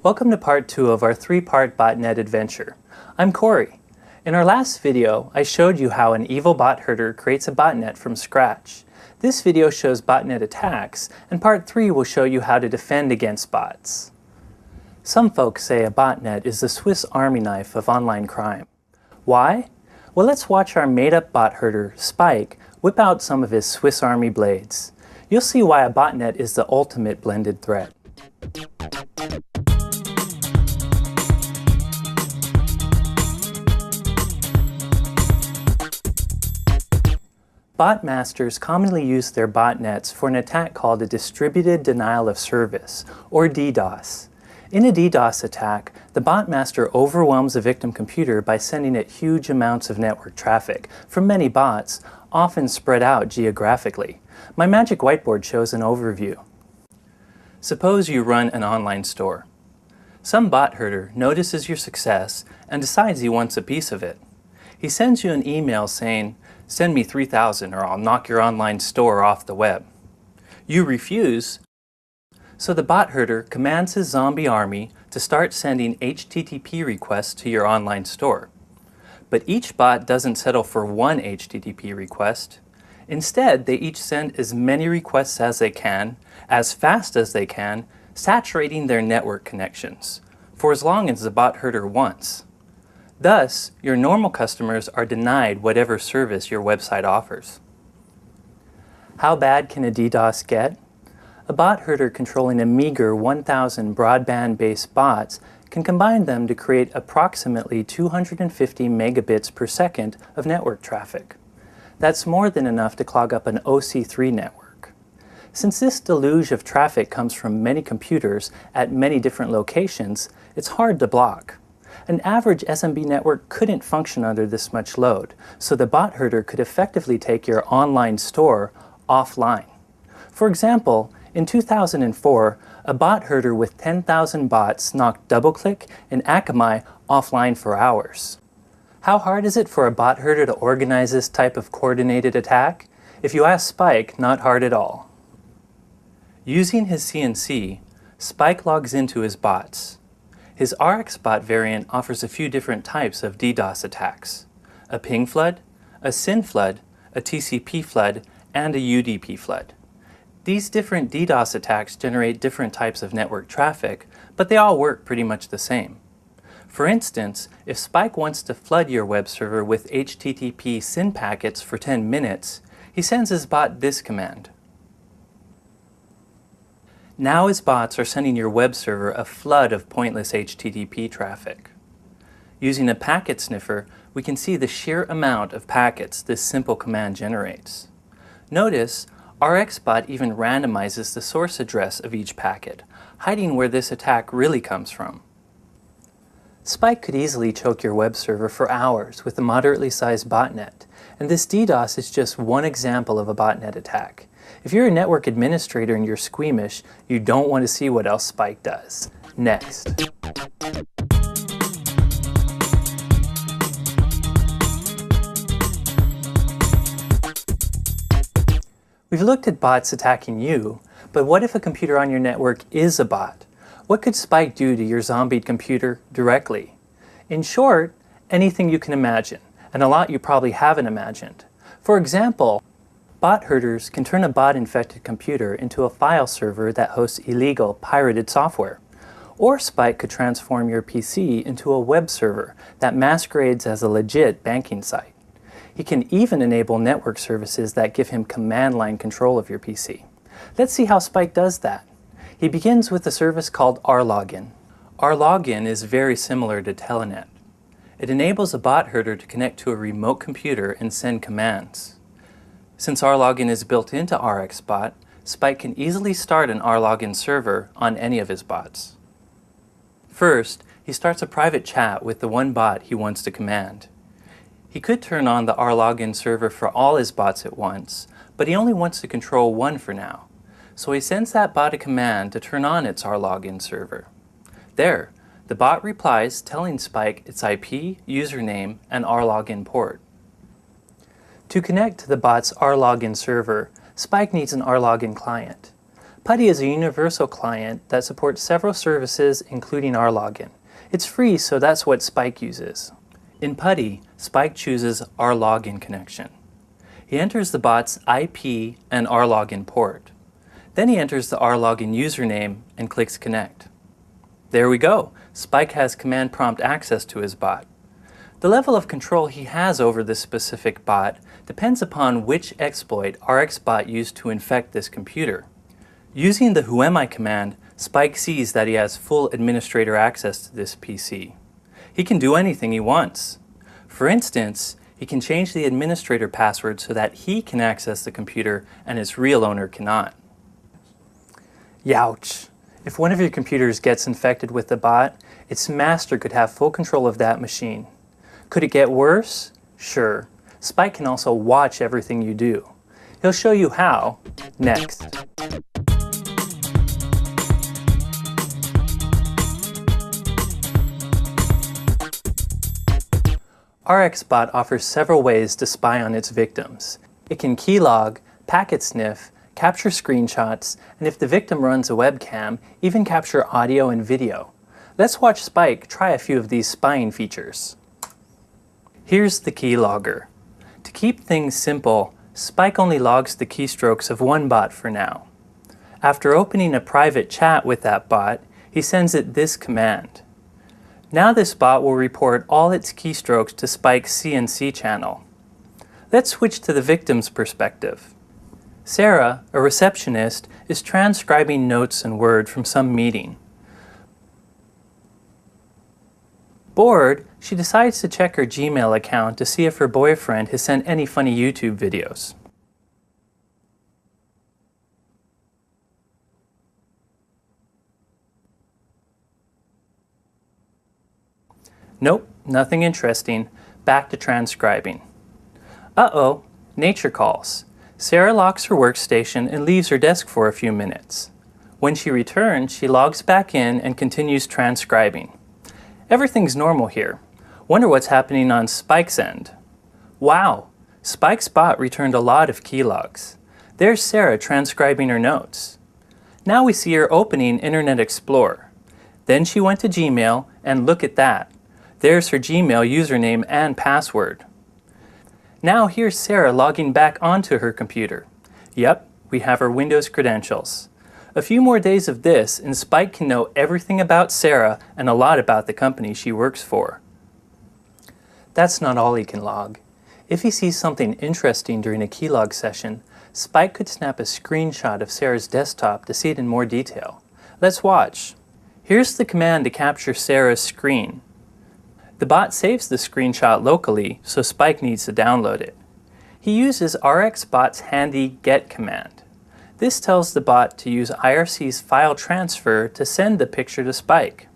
Welcome to part 2 of our 3-part botnet adventure. I'm Corey. In our last video, I showed you how an evil bot herder creates a botnet from scratch. This video shows botnet attacks, and part 3 will show you how to defend against bots. Some folks say a botnet is the Swiss Army knife of online crime. Why? Well, let's watch our made-up bot herder, Spike, whip out some of his Swiss Army blades. You'll see why a botnet is the ultimate blended threat. Bot masters commonly use their botnets for an attack called a distributed denial of service, or DDoS. In a DDoS attack, the bot master overwhelms a victim computer by sending it huge amounts of network traffic from many bots, often spread out geographically. My magic whiteboard shows an overview. Suppose you run an online store. Some bot herder notices your success and decides he wants a piece of it. He sends you an email saying, "Send me 3,000 or I'll knock your online store off the web." You refuse, so the bot herder commands his zombie army to start sending HTTP requests to your online store. But each bot doesn't settle for one HTTP request. Instead, they each send as many requests as they can, as fast as they can, saturating their network connections, for as long as the bot herder wants. Thus, your normal customers are denied whatever service your website offers. How bad can a DDoS get? A bot herder controlling a meager 1,000 broadband-based bots can combine them to create approximately 250 megabits per second of network traffic. That's more than enough to clog up an OC3 network. Since this deluge of traffic comes from many computers at many different locations, it's hard to block. An average SMB network couldn't function under this much load, so the bot herder could effectively take your online store offline. For example, in 2004, a bot herder with 10,000 bots knocked DoubleClick and Akamai offline for hours. How hard is it for a bot herder to organize this type of coordinated attack? If you ask Spike, not hard at all. Using his CNC, Spike logs into his bots. His RxBot variant offers a few different types of DDoS attacks: a ping flood, a SYN flood, a TCP flood, and a UDP flood. These different DDoS attacks generate different types of network traffic, but they all work pretty much the same. For instance, if Spike wants to flood your web server with HTTP SYN packets for 10 minutes, he sends his bot this command. Now his bots are sending your web server a flood of pointless HTTP traffic. Using a packet sniffer, we can see the sheer amount of packets this simple command generates. Notice, RxBot even randomizes the source address of each packet, hiding where this attack really comes from. Spike could easily choke your web server for hours with a moderately sized botnet, and this DDoS is just one example of a botnet attack. If you're a network administrator and you're squeamish, you don't want to see what else Spike does. Next. We've looked at bots attacking you, but what if a computer on your network is a bot? What could Spike do to your zombied computer directly? In short, anything you can imagine, and a lot you probably haven't imagined. For example, bot herders can turn a bot-infected computer into a file server that hosts illegal, pirated software. Or Spike could transform your PC into a web server that masquerades as a legit banking site. He can even enable network services that give him command line control of your PC. Let's see how Spike does that. He begins with a service called rlogin. Rlogin is very similar to Telnet. It enables a bot herder to connect to a remote computer and send commands. Since rlogin is built into RxBot, Spike can easily start an rlogin server on any of his bots. First, he starts a private chat with the one bot he wants to command. He could turn on the rlogin server for all his bots at once, but he only wants to control one for now. so he sends that bot a command to turn on its rlogin server. There, the bot replies telling Spike its IP, username, and rlogin port. To connect to the bot's rlogin server, Spike needs an rlogin client. PuTTY is a universal client that supports several services including rlogin. It's free, so that's what Spike uses. In PuTTY, Spike chooses rlogin connection. He enters the bot's IP and rlogin port. Then he enters the rlogin username and clicks connect. There we go. Spike has command prompt access to his bot. The level of control he has over this specific bot depends upon which exploit RxBot used to infect this computer. Using the whoami command, Spike sees that he has full administrator access to this PC. He can do anything he wants. For instance, he can change the administrator password so that he can access the computer and its real owner cannot. Youch! If one of your computers gets infected with the bot, its master could have full control of that machine. Could it get worse? Sure. Spike can also watch everything you do. He'll show you how next. RxBot offers several ways to spy on its victims. It can keylog, packet sniff, capture screenshots, and if the victim runs a webcam, even capture audio and video. Let's watch Spike try a few of these spying features. Here's the keylogger. To keep things simple, Spike only logs the keystrokes of one bot for now. After opening a private chat with that bot, he sends it this command. Now this bot will report all its keystrokes to Spike's CNC channel. Let's switch to the victim's perspective. Sarah, a receptionist, is transcribing notes and Word from some meeting. Bored, she decides to check her Gmail account to see if her boyfriend has sent any funny YouTube videos. Nope, nothing interesting. Back to transcribing. Uh-oh, nature calls. Sarah locks her workstation and leaves her desk for a few minutes. When she returns, she logs back in and continues transcribing. Everything's normal here. Wonder what's happening on Spike's end. Wow, Spike's bot returned a lot of keylogs. There's Sarah transcribing her notes. Now we see her opening Internet Explorer. Then she went to Gmail and look at that. There's her Gmail username and password. Now here's Sarah logging back onto her computer. Yep, we have her Windows credentials. A few more days of this and Spike can know everything about Sarah and a lot about the company she works for. That's not all he can log. If he sees something interesting during a keylog session, Spike could snap a screenshot of Sarah's desktop to see it in more detail. Let's watch. Here's the command to capture Sarah's screen. The bot saves the screenshot locally, so Spike needs to download it. He uses RxBot's handy get command. This tells the bot to use IRC's file transfer to send the picture to Spike.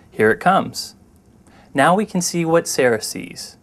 Here it comes. Now we can see what Sarah sees.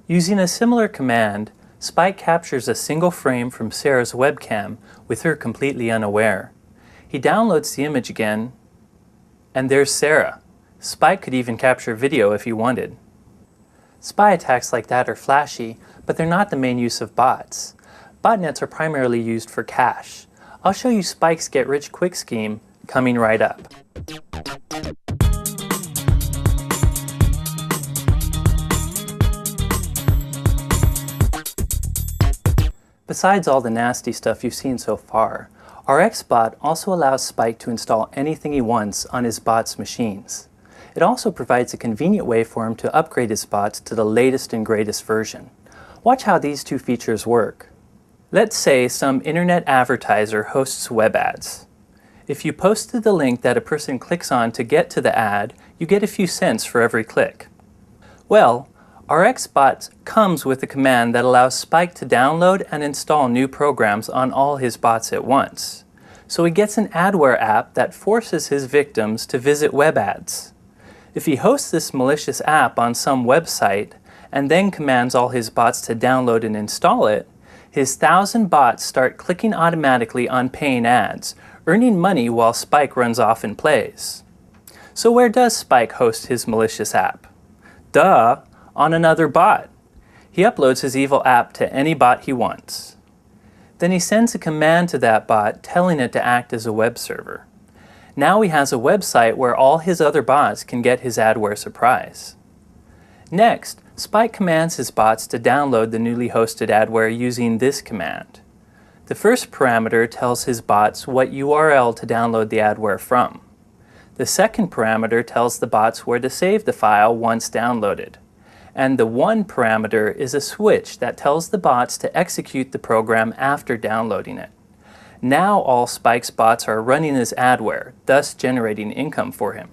Using a similar command, Spike captures a single frame from Sarah's webcam with her completely unaware. He downloads the image again, and there's Sarah. Spike could even capture video if he wanted. Spy attacks like that are flashy, but they're not the main use of bots. Botnets are primarily used for cache. I'll show you Spike's get-rich-quick scheme coming right up. Besides all the nasty stuff you've seen so far, RxBot also allows Spike to install anything he wants on his bot's machines. It also provides a convenient way for him to upgrade his bots to the latest and greatest version. Watch how these two features work. Let's say some internet advertiser hosts web ads. If you posted the link that a person clicks on to get to the ad, you get a few cents for every click. Well, RxBot comes with a command that allows Spike to download and install new programs on all his bots at once. So he gets an adware app that forces his victims to visit web ads. If he hosts this malicious app on some website and then commands all his bots to download and install it, His 1,000 bots start clicking automatically on paying ads, earning money while Spike runs off and plays. So where does Spike host his malicious app? Duh, on another bot. He uploads his evil app to any bot he wants. Then he sends a command to that bot telling it to act as a web server. Now he has a website where all his other bots can get his adware surprise. Next, Spike commands his bots to download the newly hosted adware using this command. The first parameter tells his bots what URL to download the adware from. The second parameter tells the bots where to save the file once downloaded. And the one parameter is a switch that tells the bots to execute the program after downloading it. Now all Spike's bots are running as adware, thus generating income for him.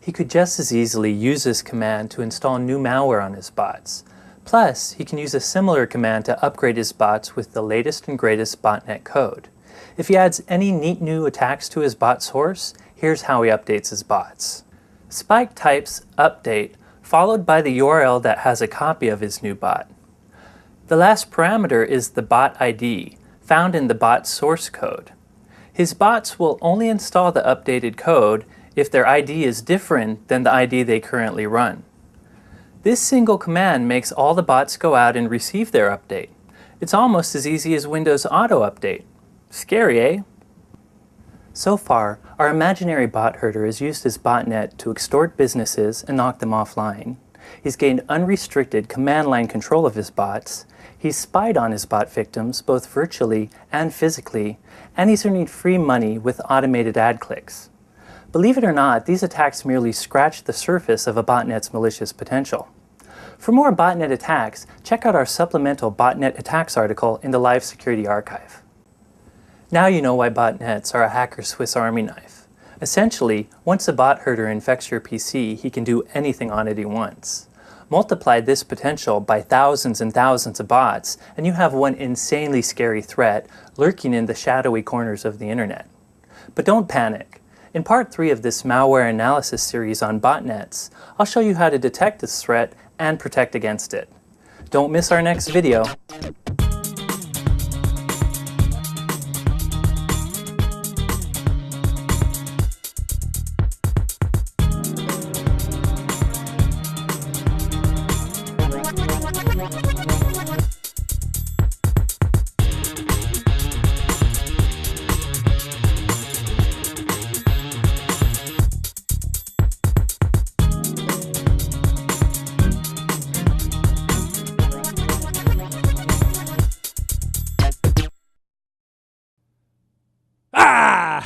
He could just as easily use this command to install new malware on his bots. Plus, he can use a similar command to upgrade his bots with the latest and greatest botnet code. If he adds any neat new attacks to his bot source, here's how he updates his bots. Spike types update followed by the URL that has a copy of his new bot. The last parameter is the bot ID, found in the bot source code. His bots will only install the updated code if their ID is different than the ID they currently run. This single command makes all the bots go out and receive their update. It's almost as easy as Windows Auto Update. Scary, eh? So far, our imaginary bot herder has used his botnet to extort businesses and knock them offline. He's gained unrestricted command line control of his bots. He's spied on his bot victims, both virtually and physically, and he's earning free money with automated ad clicks. Believe it or not, these attacks merely scratch the surface of a botnet's malicious potential. For more botnet attacks, check out our supplemental botnet attacks article in the Live Security Archive. Now you know why botnets are a hacker's Swiss Army knife. Essentially, once a bot herder infects your PC, he can do anything on it he wants. Multiply this potential by thousands and thousands of bots, and you have one insanely scary threat lurking in the shadowy corners of the internet. But don't panic. In part 3 of this malware analysis series on botnets, I'll show you how to detect this threat and protect against it. Don't miss our next video. Ah!